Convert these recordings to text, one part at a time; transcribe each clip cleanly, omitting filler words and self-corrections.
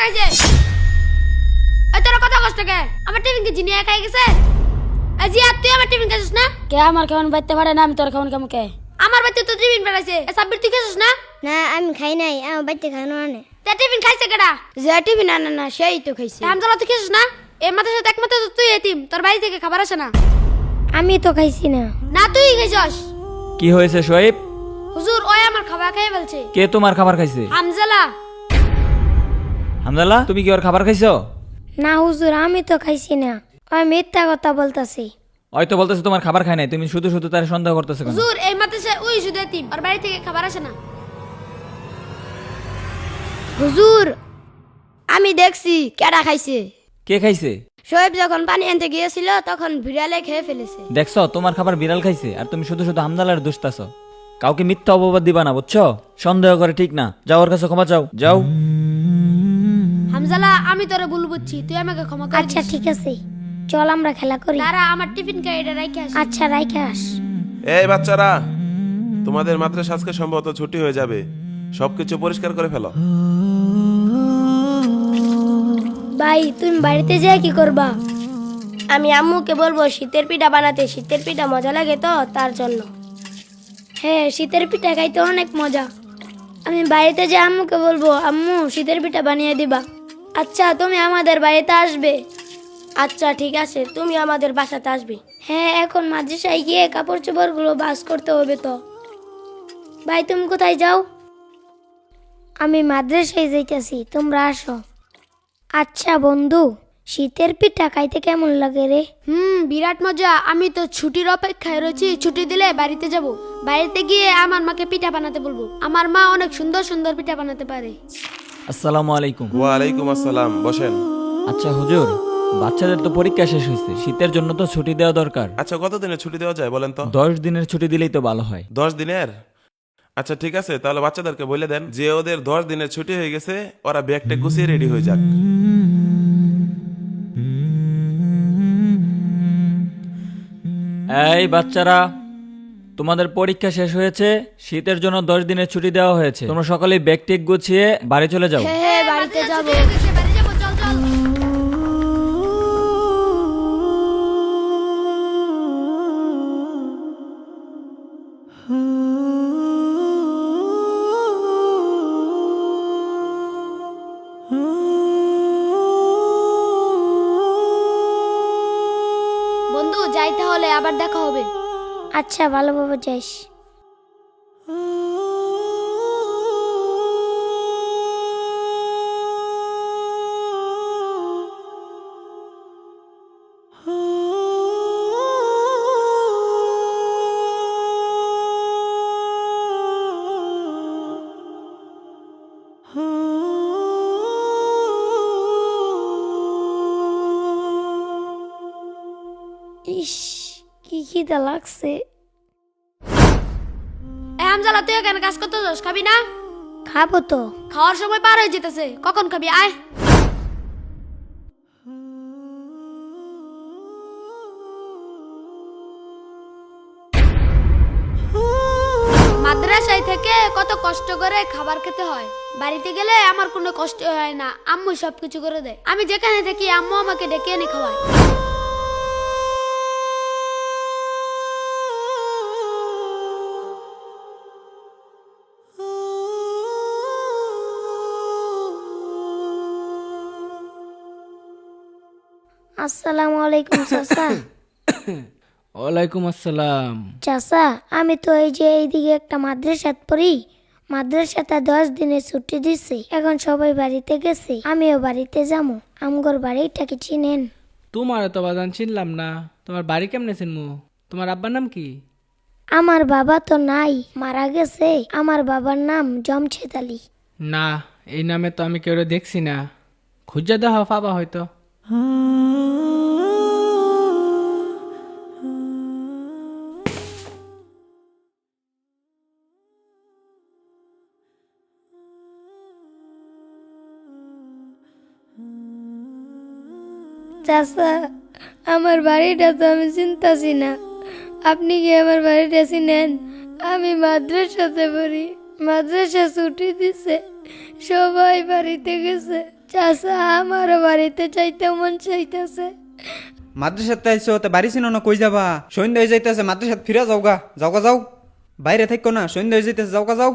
খাইছে। এই তোর কথা কষ্ট কে? আমার টিফিন কি জিনিয়া খাই গেছে? এই জিয়া তুই আমার টিফিন খাইছিস না? কে আমার কেমন বাইতে পারে না, আমি তোর কেমন কেমন কে? আমার বাচ্চা তো টিফিন বেড়াইছে। এ সাব্বির তুই খাইছিস না? না আমি খাই নাই, আমার বাড়িতে খানো আনে। তে টিফিন খাইছে কেডা? যে টিফিন আনে না সেই তো খাইছে। হামজালা তুই খাইছিস না? এর মাথার সাথে একমাত্র তো তুই এতিম, তোর বাড়ি থেকে খাবার আসে না। আমি তো খাইছি না। না তুই খাইছস। কি হয়েছে শোয়েব? হুজুর ওই আমার খাবার খেয়ে ফেলছে। কে তোমার খাবার খাইছে? হামজালা। হামদাল্লাহ, তুমি কি ওর খাবার খাইছো? না হুজুর আমি তো খাইছি না, ওই মিথ্যা কথা বলতাছি। হয়তো বলতেছে তোমার খাবার খায় নাই, তুমি শুধু শুধু তার সন্দেহ করতেছো কেন? হুজুর এই মাথায় ওই শুধু এতিম, ওর বাড়ি থেকে খাবার আসে না। হুজুর আমি দেখছি কেডা খাইছে। কে খাইছে? শোয়েব যখন পানি আনতে গিয়েছিল তখন বিড়ালে খেয়ে ফেলেছে। দেখছো তোমার খাবার বিড়াল খাইছে, আর তুমি শুধু শুধু হামদাল্লার দুষ্টাছো। কাউকে মিথ্যা অপবাদ দিবা না, বুঝছো? সন্দেহ করে ঠিক না। যাও ওর কাছে ক্ষমা চাও, যাও। হামজালা আমি তোরে ভুল বুঝছি, তুই আমাকে ক্ষমা করে আচ্ছা দিস। ঠিক আছে, চল আমরা খেলা করি। তারা আমার টিফিন খাই এটা রাইখে আসি। আচ্ছা রাইখে আস। এই বাচ্চারা, তোমাদের মাদ্রাসা আজকে সম্ভবত ছুটি হয়ে যাবে, সবকিছু পরিষ্কার করে ফেলো। ভাই তুমি বাড়িতে যেয়ে কি করবা? আমি আম্মুকে বলবো শীতের পিঠা বানাতে, শীতের পিঠা মজা লাগে তো তার জন্য। হ্যাঁ শীতের পিঠা খাইতে অনেক মজা। আমি বাড়িতে যে আম্মুকে বলবো আম্মু শীতের পিঠা বানিয়ে দিবা। আচ্ছা তুমি আমাদের বাড়িতে আসবে? আচ্ছা ঠিক আছে, তুমি আমাদের বাসাতে আসবে। হ্যাঁ এখন মাদ্রাসায় গিয়ে কাপড় চোপড় গুলো ভাঁজ করতে হবে তো। ভাই তুমি কোথায় যাও? আমি মাদ্রাসায় যাইতেছি, তোমরা আসো। আচ্ছা বন্ধু, শীতের পিঠা খাইতে কেমন লাগে রে? বিরাট মজা। আমি তো ছুটির অপেক্ষায় রয়েছি, ছুটি দিলে বাড়িতে যাব। বাড়িতে গিয়ে আমার মাকে পিঠা বানাতে বলবো। আমার মা অনেক সুন্দর সুন্দর পিঠা বানাতে পারে। আসসালামু আলাইকুম। ওয়ালাইকুম আসসালাম, বসেন। আচ্ছা হুজুর, বাচ্চাদের তো পরীক্ষা শেষ হয়েছে, শীতের জন্য তো ছুটি দেওয়া দরকার। আচ্ছা কতদিনের ছুটি দেওয়া যায় বলেন তো? 10 দিনের ছুটি দিলেই তো ভালো হয়। 10 দিনের? আচ্ছা ঠিক আছে, তাহলে বাচ্চাদেরকে বলে দেন যে ওদের 10 দিনের ছুটি হয়ে গেছে, ওরা ব্যাগটা গুছিয়ে রেডি হয়ে যাক। এই বাচ্চারা, তোমাদের পরীক্ষা শেষ হয়েছে, শীতের জন্য 10 দিনের ছুটি দেওয়া হয়েছে। তোমরা সকলেই ব্যাগ টেক গুছিয়ে বাড়ি চলে যাও। হ্যাঁ বাড়িতে যাবো। বাড়ি যাবো, চল চল। বন্ধু যাইতে হলে আবার দেখা হবে। আচ্ছা ভালোভাবে যাইস। ইস কি খিদা লাগছে। হামজালা তুই এখানে কাজ করতে যাস, খাবি না? খাবো তো। খাওয়ার সময় পার হয়ে যেতেছে, কখন খাবি? আয়। মাদ্রাসায় থেকে কত কষ্ট করে খাবার খেতে হয়, বাড়িতে গেলে আমার কোনো কষ্ট হয় না, আম্মু সবকিছু করে দেয়। আমি যেখানে থাকি আম্মু আমাকে ডেকে এনে খাওয়ায়। আসসালামু আলাইকুম চাচা। ওয়ালাইকুম আসসালাম। চাচা আমি তো এই যে এইদিকে একটা মাদ্রাসাত পড়ি, মাদ্রাসাতে 10 দিনের ছুটি দিছে, এখন সবাই বাড়িতে গেছে, আমিও বাড়িতে যাবো। আমগর বাড়িটা কি চিনেন? তোমার তো বাজান চিনলাম না, তোমার বাড়ি কেমনে চিনমু? তোমার আব্বার নাম কি? আমার বাবা তো নাই, মারা গেছে। আমার বাবার নাম জমছেদ আলী। না, এই নামে তো আমি কেউ দেখছি না, খুঁজা দেওয়া পাবা হয়তো। চাচা আমার বাড়িটা তো আমি চিনতাছি না, আপনি কি আমার বাড়িটা চিনেন? আমি মাদ্রাসাতে পড়ি, মাদ্রাসা ছুটি দিছে, সবাই বাড়িতে গেছে। চাচা আমারও বাড়িতে চাইতে মন চাইতেছে। মাদ্রাসাতে আইসো তে বাড়ি ছিল না, কই যাবা? সন্ধ্যা হয়ে যাইতেছে, মাদ্রাসাত ফিরা যাওগা, যাওগা যাও। বাইরে থাকো না, সন্ধ্যা হয়ে যাইতেছে, যাওগা যাও।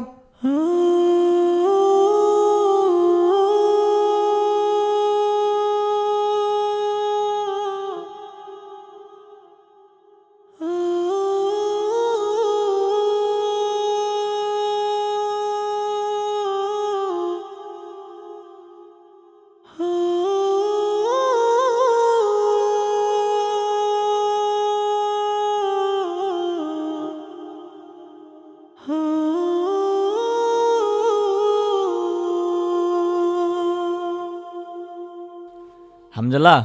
হামজালা,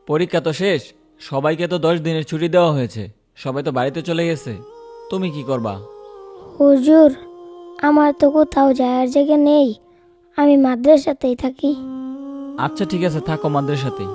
পরীক্ষা তো শেষ, সবাইকে তো 10 দিনের ছুটি দেওয়া হয়েছে, সবাই তো বাড়িতে চলে গেছে, তুমি কি করবা? হুজুর, আমার তো কোথাও যাওয়ার জায়গা নেই, আমি মাদ্রাসাতেই থাকি। আচ্ছা ঠিক আছে, থাকো মাদ্রাসাতেই।